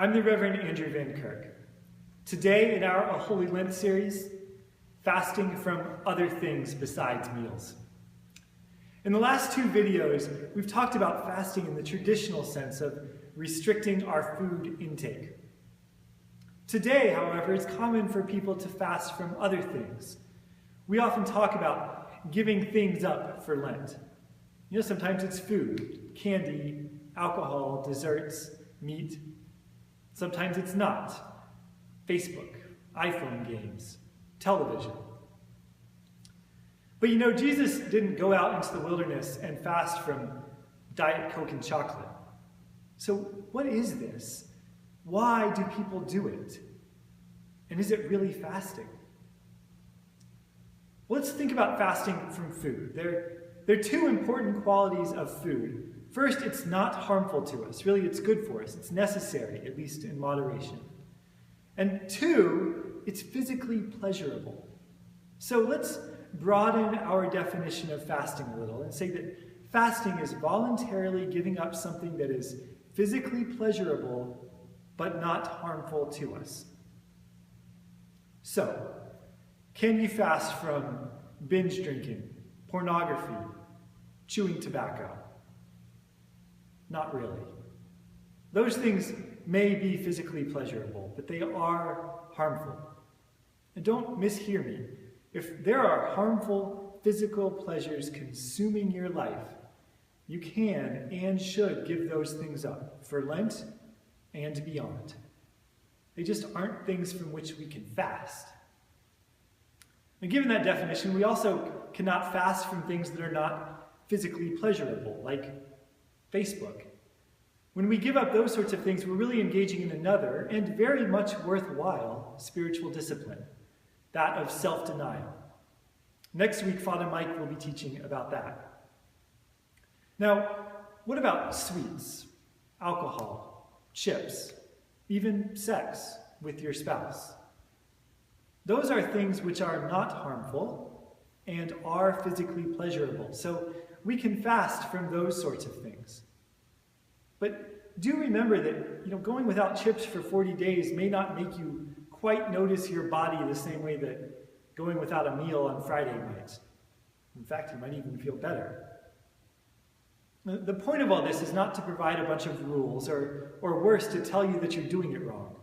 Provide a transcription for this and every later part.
I'm the Reverend Andrew Van Kirk. Today in our A Holy Lent series, fasting from other things besides meals. In the last two videos, we've talked about fasting in the traditional sense of restricting our food intake. Today, however, it's common for people to fast from other things. We often talk about giving things up for Lent. Sometimes it's food, candy, alcohol, desserts, meat. Sometimes it's not. Facebook, iPhone games, television. But Jesus didn't go out into the wilderness and fast from Diet Coke and chocolate. So what is this? Why do people do it? And is it really fasting? Well, let's think about fasting from food. There are two important qualities of food. First, it's not harmful to us. Really, it's good for us. It's necessary, at least in moderation. And two, it's physically pleasurable. So let's broaden our definition of fasting a little and say that fasting is voluntarily giving up something that is physically pleasurable but not harmful to us. So, can you fast from binge drinking, pornography, chewing tobacco? Not really. Those things may be physically pleasurable, but they are harmful. And don't mishear me. If there are harmful physical pleasures consuming your life, you can and should give those things up for Lent and beyond. They just aren't things from which we can fast. And given that definition, we also cannot fast from things that are not physically pleasurable, like Facebook. When we give up those sorts of things, we're really engaging in another and very much worthwhile spiritual discipline, that of self-denial. Next week, Father Mike will be teaching about that. Now, what about sweets, alcohol, chips, even sex with your spouse? Those are things which are not harmful and are physically pleasurable. So we can fast from those sorts of things. But do remember that going without chips for 40 days may not make you quite notice your body the same way that going without a meal on Friday might. In fact, you might even feel better. The point of all this is not to provide a bunch of rules or worse, to tell you that you're doing it wrong.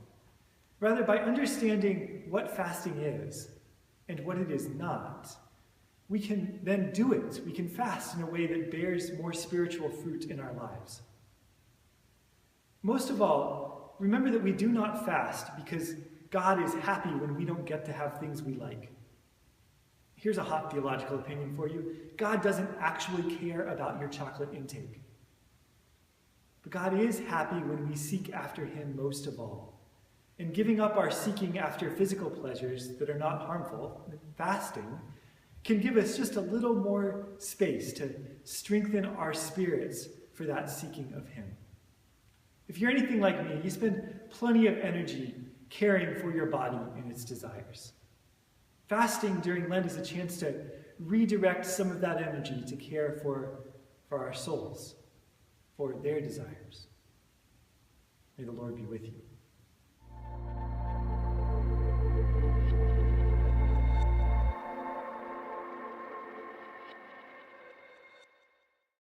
Rather, by understanding what fasting is and what it is not, we can then do it. We can fast in a way that bears more spiritual fruit in our lives. Most of all, remember that we do not fast because God is happy when we don't get to have things we like. Here's a hot theological opinion for you. God doesn't actually care about your chocolate intake. But God is happy when we seek after him most of all. And giving up our seeking after physical pleasures that are not harmful, fasting, can give us just a little more space to strengthen our spirits for that seeking of him. If you're anything like me, you spend plenty of energy caring for your body and its desires. Fasting during Lent is a chance to redirect some of that energy to care for our souls, for their desires. May the Lord be with you.